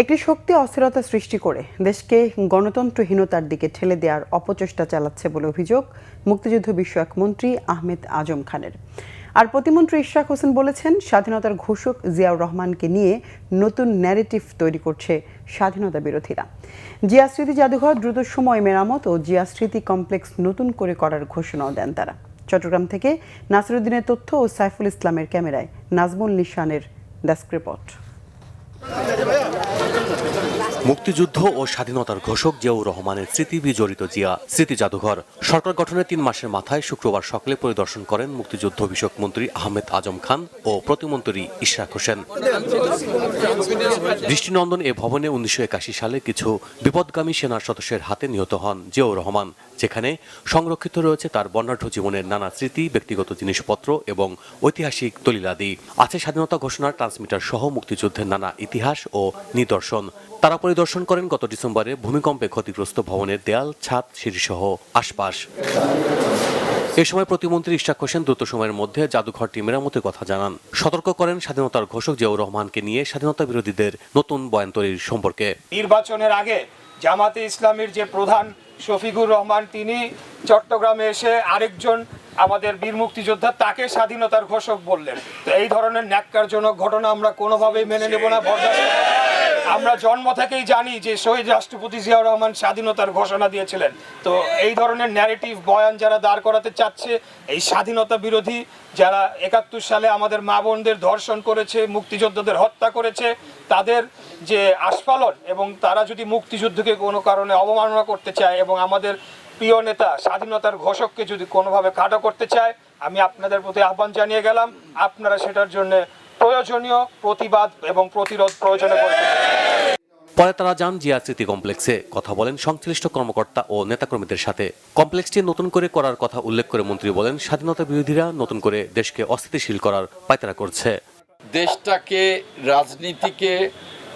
একটি শক্তি অস্থিরতা সৃষ্টি করে দেশকে গণতন্ত্রহীনতার দিকে ঠেলে দেওয়ার অপচেষ্টা চালাচ্ছে বলে অভিযোগ মুক্তিযুদ্ধ বিষয়ক মন্ত্রী আহমেদ আজম খানের। আর প্রতিমন্ত্রী ইশরাক হোসেন বলেছেন, স্বাধীনতার ঘোষক জিয়াউর রহমানকে নিয়ে নতুন ন্যারেটিভ তৈরি করছে স্বাধীনতা বিরোধীরা। জিয়া স্মৃতি জাদুঘর দ্রুত সময় মেরামত ও জিয়া স্মৃতি কমপ্লেক্স নতুন করে করার ঘোষণাও দেন তারা। চট্টগ্রাম থেকে নাসিরুদ্দিনের তথ্য ও সাইফুল ইসলামের ক্যামেরায় নাজমুল নিশানের ডেস্ক রিপোর্ট। মুক্তিযুদ্ধ ও স্বাধীনতার ঘোষক জিয়াউর রহমানের স্মৃতি বিজড়িত জিয়া স্মৃতি জাদুঘর সরকার গঠনের ৩ মাসের মাথায় শুক্রবার সকালে পরিদর্শন করেন মুক্তিযুদ্ধ বিষয়ক মন্ত্রী আহমেদ আজম খান ও প্রতিমন্ত্রী ইশরাক হোসেন। দৃষ্টিনন্দন এ ভবনে ১৯৮১ সালে কিছু বিপদগামী সেনার সদস্যের হাতে নিহত হন জিয়াউর রহমান, যেখানে সংরক্ষিত রয়েছে তার বর্ণাঢ্য জীবনের নানা স্মৃতি, ব্যক্তিগত জিনিসপত্র এবং ঐতিহাসিক দলিলাদি। আছে স্বাধীনতা ঘোষণার ট্রান্সমিটার সহ মুক্তিযুদ্ধের নানা ইতিহাস ও নিদর্শন। তারা পরিদর্শন করেন গত ডিসেম্বরে ভূমিকম্পে ক্ষতিগ্রস্ত ভবনের দেয়াল, ছাদ, সিঁড়িসহ আশপাশ। এ সময় প্রতিমন্ত্রী ইশরাক হোসেন দ্রুত সময়ের মধ্যে জাদুঘরটি মেরামতের কথা জানান। সতর্ক করেন স্বাধীনতার ঘোষক জিয়াউর রহমানকে নিয়ে স্বাধীনতা বিরোধীদের নতুন বয়ান তৈরির সম্পর্কে। নির্বাচনের আগে জামাতে ইসলামীর যে প্রধান শফিকুর রহমান, তিনি চট্টগ্রামে এসে আরেকজন আমাদের বীর মুক্তিযোদ্ধা তাকে স্বাধীনতার ঘোষক বললেন। তো এই ধরনের ন্যাক্কারজনক ঘটনা আমরা কোনোভাবেই মেনে নেব না। আমরা জন্ম থেকেই জানি যে শহীদ রাষ্ট্রপতি জিয়াউর রহমান স্বাধীনতার ঘোষণা দিয়েছিলেন। তো এই ধরনের ন্যারেটিভ বয়ান যারা দাঁড় করাতে চাচ্ছে, এই স্বাধীনতা বিরোধী যারা ৭১ সালে আমাদের মা বোনদের ধর্ষণ করেছে, মুক্তিযোদ্ধাদের হত্যা করেছে, তাদের যে আস্ফালন এবং তারা যদি মুক্তিযুদ্ধকে কোনো কারণে অবমাননা করতে চায় এবং আমাদের প্রিয় নেতা স্বাধীনতার ঘোষককে যদি কোনোভাবে খাটো করতে চায়, আমি আপনাদের প্রতি আহ্বান জানিয়ে গেলাম, আপনারা সেটার জন্য প্রয়োজনীয় প্রতিবাদ এবং প্রতিরোধ প্রয়োজনে করবেন। পরে তারা যান জিয়া স্মৃতি কমপ্লেক্সে, কথা বলেন সংশ্লিষ্ট কর্মকর্তা ও নেতাকর্মীদের সাথে। কমপ্লেক্সটি নতুন করে করার কথা উল্লেখ করে মন্ত্রী বলেন, স্বাধীনতা বিরোধীরা নতুন করে দেশকে অস্থিতিশীল করার পায়তারা করছে। দেশটাকে, রাজনীতিকে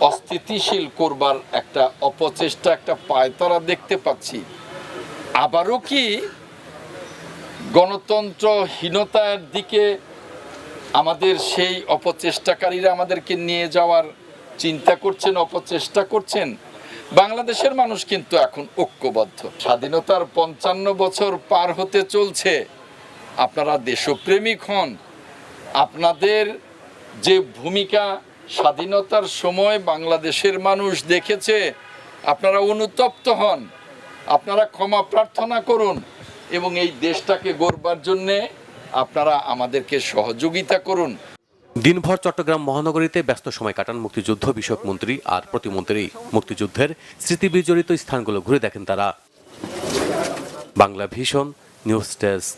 অস্থিতিশীল করবার একটা অপচেষ্টা, একটা পায়তারা দেখতে পাচ্ছি। আবারও কি গণতন্ত্রহীনতার দিকে আমাদের সেই অপচেষ্টাকারীরা আমাদেরকে নিয়ে যাওয়ার চিন্তা করছেন, অপচেষ্টা করছেন? বাংলাদেশের মানুষ কিন্তু এখন ঐক্যবদ্ধ। স্বাধীনতার ৫৫ বছর পার হতে চলছে। আপনারা দেশপ্রেমিক হন। আপনাদের যে ভূমিকা স্বাধীনতার সময় বাংলাদেশের মানুষ দেখেছে, আপনারা অনুতপ্ত হন, আপনারা ক্ষমা প্রার্থনা করুন এবং এই দেশটাকে গড়বার জন্যে আপনারা আমাদেরকে সহযোগিতা করুন। দিনভর চট্টগ্রাম মহানগরীতে ব্যস্ত সময় কাটান মুক্তিযুদ্ধ বিষয়ক মন্ত্রী আর প্রতিমন্ত্রী। মুক্তিযুদ্ধের স্মৃতি বিজড়িত স্থানগুলো ঘুরে দেখেন তারা। Bangla vision news desk.